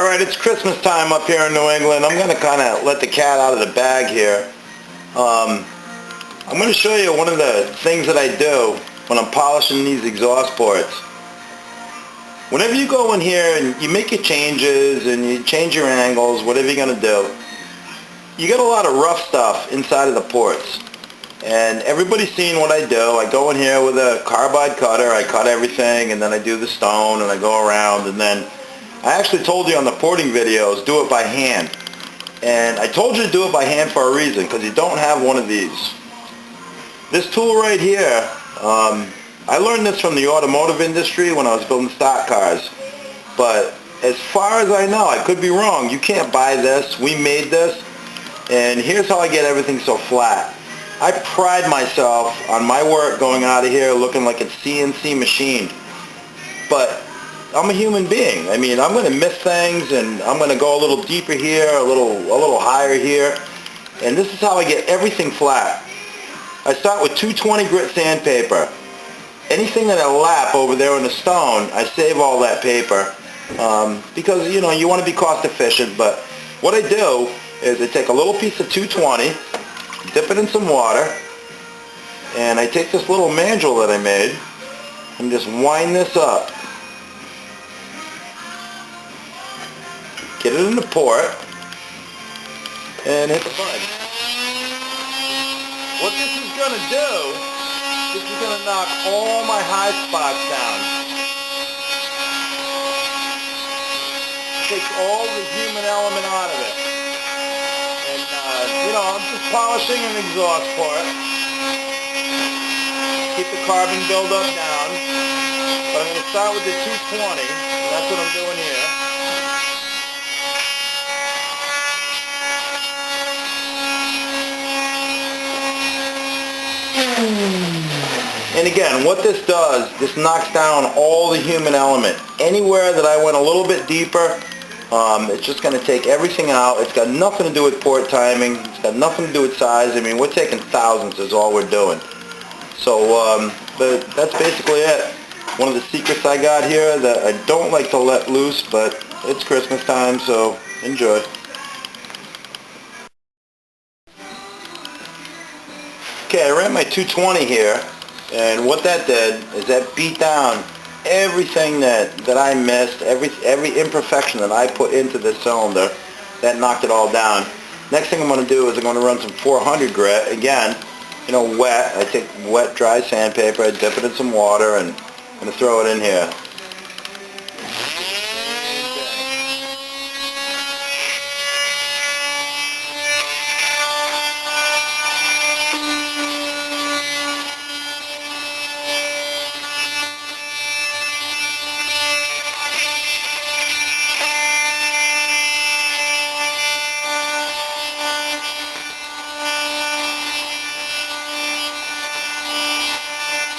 Alright, it's Christmas time up here in New England. I'm going to kind of let the cat out of the bag here. I'm going to show you one of the things that I do when I'm polishing these exhaust ports. Whenever you go in here and you make your changes and you change your angles, whatever you're going to do, you get a lot of rough stuff inside of the ports. And everybody's seen what I do. I go in here with a carbide cutter, I cut everything, and then I do the stone and I go around, and then I actually told you on the porting videos, do it by hand. And I told you to do it by hand for a reason, because you don't have one of these. This tool right here, I learned this from the automotive industry when I was building stock cars. But as far as I know, I could be wrong. You can't buy this. We made this. And here's how I get everything so flat. I pride myself on my work going out of here looking like it's CNC machined. But I'm a human being. I mean, I'm going to miss things, and I'm going to go a little deeper here, a little higher here. And this is how I get everything flat. I start with 220 grit sandpaper. Anything that I lap over there in the stone, I save all that paper because, you know, you want to be cost efficient. But what I do is I take a little piece of 220, dip it in some water, and I take this little mandrel that I made and just wind this up. Get it in the port and hit the button. What this is going to do, this is going to knock all my high spots down. Takes all the human element out of it. And, you know, I'm just polishing an exhaust port. Keep the carbon buildup down. But I'm going to start with the 220, and that's what I'm doing here. And again, what this does, this knocks down all the human element. Anywhere that I went a little bit deeper, it's just going to take everything out. It's got nothing to do with port timing. It's got nothing to do with size. I mean, we're taking thousands is all we're doing. So, but that's basically it. One of the secrets I got here that I don't like to let loose, but it's Christmas time, so enjoy. Okay, I ran my 220 here, and what that did is that beat down everything that I missed, every imperfection that I put into this cylinder. That knocked it all down. Next thing I'm going to do is I'm going to run some 400 grit, again, you know, wet. I take wet, dry sandpaper, I dip it in some water, and I'm going to throw it in here.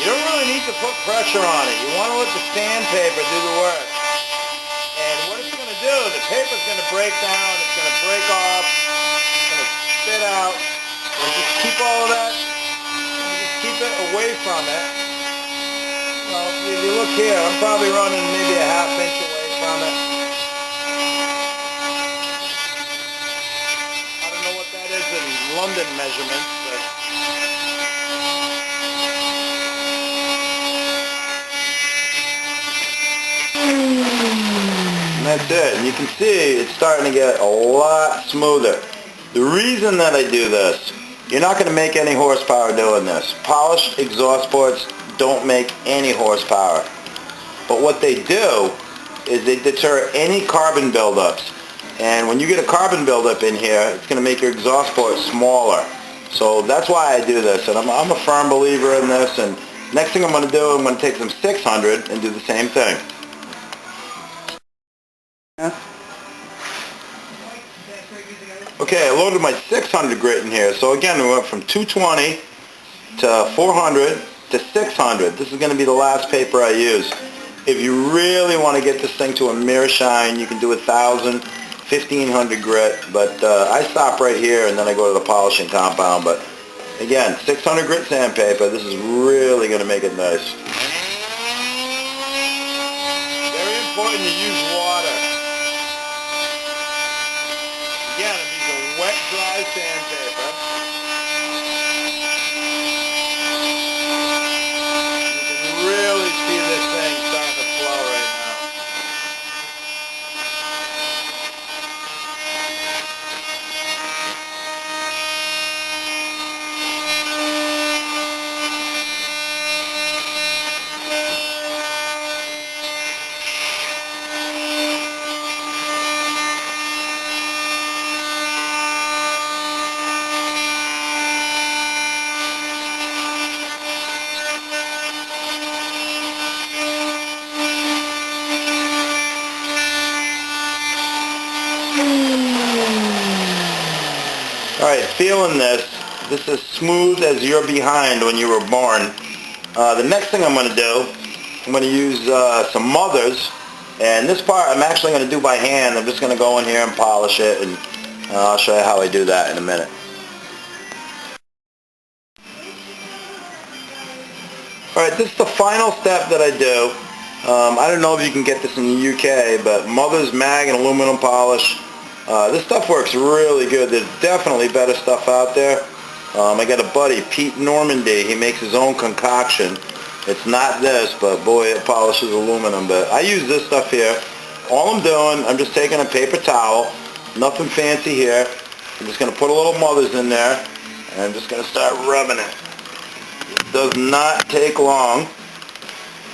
You don't really need to put pressure on it. You want to let the sandpaper do the work. And what it's going to do, the paper's going to break down, it's going to break off, it's going to spit out. And just keep all of that, just keep it away from it. Well, if you look here, I'm probably running maybe a ½ inch away from it. I don't know what that is in London measurements, but and that's it. And you can see it's starting to get a lot smoother. The reason that I do this, you're not going to make any horsepower doing this. Polished exhaust ports don't make any horsepower. But what they do is they deter any carbon buildups. And when you get a carbon buildup in here, it's going to make your exhaust port smaller. So that's why I do this. And I'm a firm believer in this. And next thing I'm going to do, I'm going to take some 600 and do the same thing. Okay, I loaded my 600 grit in here. So again, we went from 220 to 400 to 600. This is going to be the last paper I use. If you really want to get this thing to a mere shine, you can do 1,000, 1,500 grit. But I stop right here and then I go to the polishing compound. But again, 600 grit sandpaper. This is really going to make it nice. Very important to use water. Alright, feeling this. This is smooth as your behind when you were born. The next thing I'm going to do, I'm going to use some Mothers. And this part I'm actually going to do by hand. I'm just going to go in here and polish it, and I'll show you how I do that in a minute. Alright, this is the final step that I do. I don't know if you can get this in the UK, but Mothers Mag and aluminum polish. This stuff works really good. There's definitely better stuff out there. I got a buddy, Pete Normandy. He makes his own concoction. It's not this, but boy, it polishes aluminum. But I use this stuff here. All I'm doing, I'm just taking a paper towel, nothing fancy here. I'm just going to put a little Mothers in there, and I'm just going to start rubbing it. It does not take long.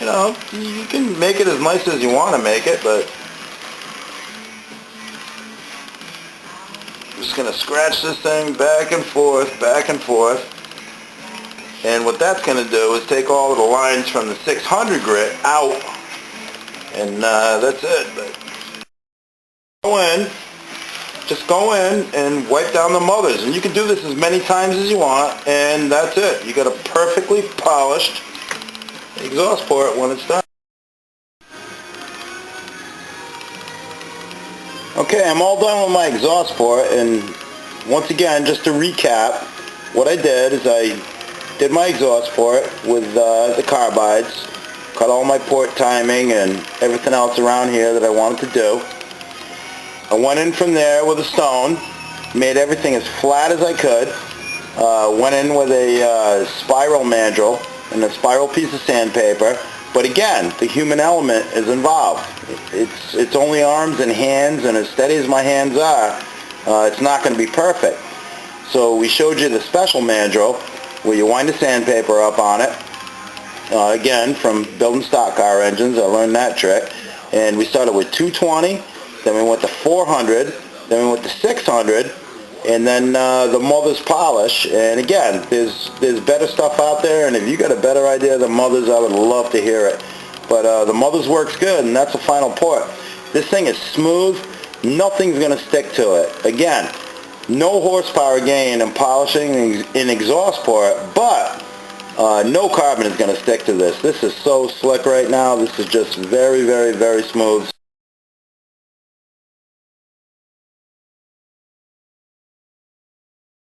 You know, you can make it as nice as you want to make it, but I'm just going to scratch this thing back and forth, back and forth. And what that's going to do is take all of the lines from the 600 grit out, and that's it. But just go in and wipe down the Mothers, and you can do this as many times as you want, and that's it. You got a perfectly polished exhaust port when it's done. Okay, I'm all done with my exhaust port, and once again, just to recap, what I did is I did my exhaust port with the carbides, cut all my port timing and everything else around here that I wanted to do. I went in from there with a stone, made everything as flat as I could, went in with a spiral mandrel and a spiral piece of sandpaper, but again, the human element is involved. It's only arms and hands, and as steady as my hands are, it's not going to be perfect. So we showed you the special mandrel, where you wind the sandpaper up on it. Again, from building stock car engines, I learned that trick. And we started with 220, then we went to 400, then we went to 600, and then the Mothers polish. And again, there's better stuff out there, and if you got a better idea than Mothers, I would love to hear it. But the Mothers works good, and that's the final port. This thing is smooth. Nothing's going to stick to it. Again, no horsepower gain in polishing an exhaust port, but no carbon is going to stick to this. This is so slick right now. This is just very, very, very smooth.